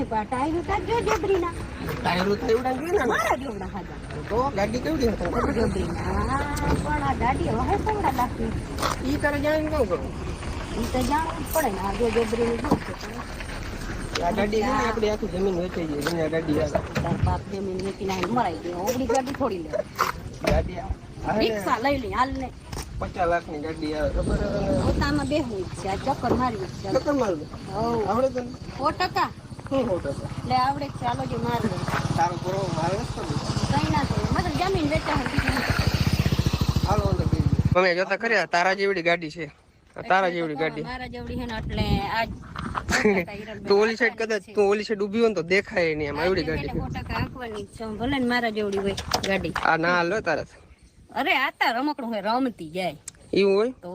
Tyre ઉતારજો જબરીના. Tyre ઉતાર એવડા ને મારા જેવડા હાજા. તો ગાડી કેવડી હતી જબરીના. પણ આ ગાડી હવે કેવડા લાગતી. ઈ તારે જાણીને કેવું કરું ઈ તો જાણવું જ પડે ને. આ જો જબરીની જો આ ગાડી છે ને આપણી આખી જમીન વેચાઈ ગઈ છે. આ ગાડી આવે તાર બાપ જમીન વેચીને આઈને મરાઈ ગઈ. ઓગળી ગાડી થોડી લે. ગાડી આવે રિક્ષા લઈ લે હાલ ને. 50 લાખની ગાડી આવે ખબર છે પોતામાં બેહવું જ છે. આ ચક્કર મારવી જ છે. ચક્કર મારવું હોવ આવડે તને 100%. શું હોતો છે એટલે આવડે જ ચાલો જો મારવે. તારો બરો મારે જ કઈ ના થાય. મતલબ જમીન વેચા હાલો અંદર કઈ અમે જોતા કર્યા તારા જેવડી ગાડી છે. તારા જેવડી ગાડી મારા જેવડી છે ને એટલે આજ તું ઓલી સાઈડ કદાચ તું ઓલી સાઈડ ઊભી હોય ને તો દેખાય નહીં એમ એવડી ગાડી છે. 100% આંકવાની જ છે. ભલે ને મારા જેવડી હોય ગાડી. આ ના હાલો તારા અરે આતા રમકડું હોય રમતી જાય એવું હોય તો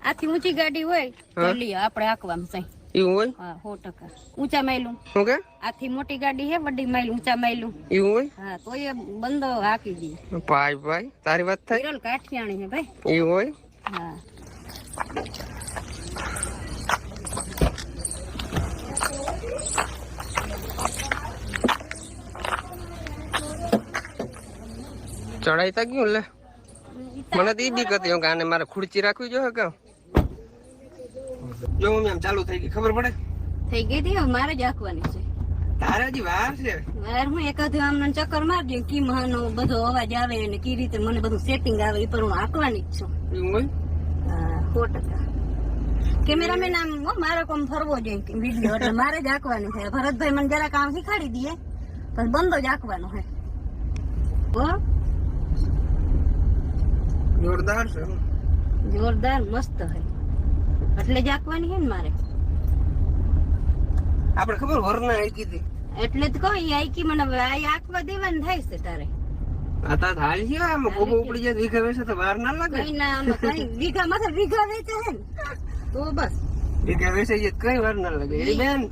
આથી ઊંચી ગાડી હોય તો લી આપણે આંકવાનું છે. એવું હોય હા 100%. ઊંચા માયલું શું કે આથી મોટી ગાડી હે વડી માયલું ઊંચા માયલું એવું હોય હા તો એ બંધો હાકી દી. ભાઈ તારી વાત થાય વિરલ કાઠિયાણી હે ભાઈ. એવું હોય હા ચડાઈ તા ગયું લે મને તો ઈ બીક હતી કે આને મારે ખુરચી રાખવી જોઈએ કે જો મમ્મી આમ ચાલુ થઈ ગઈ ખબર પડે થઈ ગઈ હતી. હવે મારે જ આંકવાની છે. તારે હજી વાર છે યાર હું એકાદ આમ ચક્કર મારજો કી મહાનો બધો અવાજ આવે અને કી રીતે મને બધું સેટિંગ આવે એ પર હું આંકવાની જ છું. એવું હોય હા 100%. કેમેરામેન આમ મારે કોમ ફરવો જોઈએ વિડીયો એટલે મારે જ આંકવાનું છે. ભરતભાઈ મને જરાક આમ શીખાડી દઈએ પછી બંધો જ આંકવાનો છે. જોરદાર છે જોરદાર મસ્ત છે એટલે જ આંકવાની છે ને મારે. આપણે ખબર વરના આઈકી હતી એટલે જ કહું ઈ આઈકી મને આ આંકવા દેવાનું થાય છે તારે. આ તા હાલ છે આમ ગોબો ઉપડી જાય વીઘા વેસે તો વાર ના લાગે કઈ ના આમાં કઈ વીઘા માથે વીઘા વેચે છે ને તો બસ વીઘા વેસે જાય કઈ વાર ના લાગે એની બેન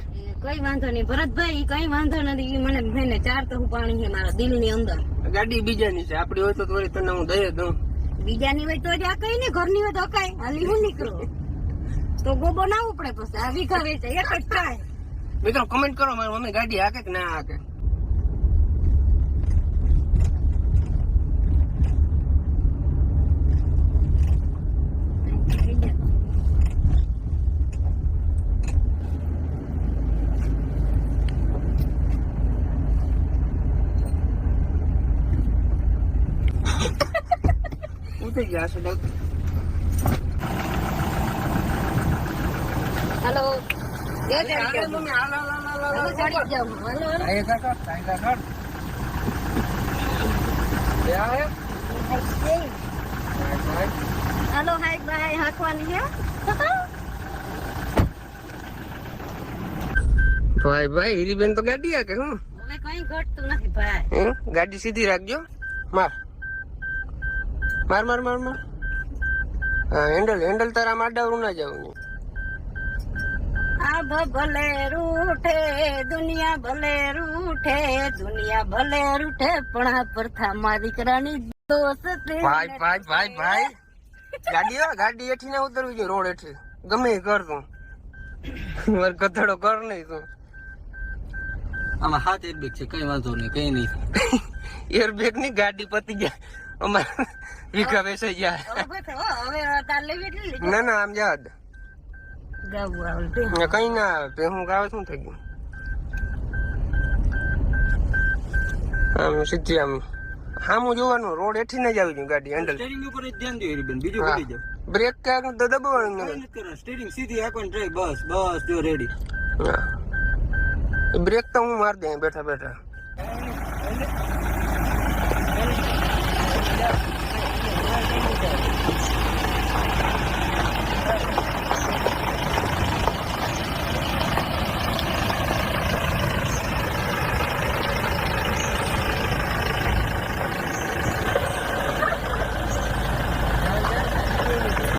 કઈ વાંધો નહીં ભરતભાઈ કઈ વાંધો નથી. ઈ મને ભાઈને 4 તો પાણી છે મારા દિલ ની અંદર. ગાડી બીજાની છે આપડી હોય તો વળી તને હું દઈ દઉં. બીજાની હોય તો જ આ કઈ ને ઘરની હોય તો કઈ હાલી હું નીકળો તો ગોબો ના ઉપડે પછી આ વીઘા વેચે એક જ થાય. મિત્રો કમેન્ટ કરો મારી મમ્મી ગાડી હાકે કે ના હાકે. ઉતરી ગયા છે હેલો મમ્મી હાલ ચડી જાવ. હેલો હાય બાય હાંકવાની છે. ભાઈ હીરીબેન તો ગાડી હાકે હું હવે કઈ ઘટતું નથી ભાઈ. ગાડી સીધી રાખજો માર માર માર માર માર હા હેન્ડલ તારા માડાવરું ના જાવ. આભ ભલે રૂઠે દુનિયા ભલે રૂઠે દુનિયા ભલે રૂઠે પણ આ પરથા મારી દીકરાની દોસ્તી. ભાઈ ગાડી હેઠી ના ઉતરવી જોઈએ રોડ હેઠી ગમે એ કર તું મારે ગધેડો કર નહીં તું. આમાં 7 એરબેગ છે કઈ વાંધો નહીં કઈ નહીં. એરબેગ ની ગાડી પતી ગયા અમારે વીઘા વેસાઈ ગયા. હવે તાર લેવી એટલી ના આમ યાદ ગાવું આવે કઈ ના આવે હું ગાવે શું થઈ ગયું આમ સીધી આમ સામું જોવાનું રોડ હેઠી ના જ આવી ગયું ગાડી હેન્ડલ સ્ટીરિંગ ઉપર જ ધ્યાન દો એરબેન બીજું કરી જાવ. બ્રેક ક્યાંક તો દબાવવાનું નથી. સ્ટીરિંગ સીધી હાકવાની ટ્રાય બસ જો રેડી. બ્રેક તો હું માર દે બેઠા બેઠા.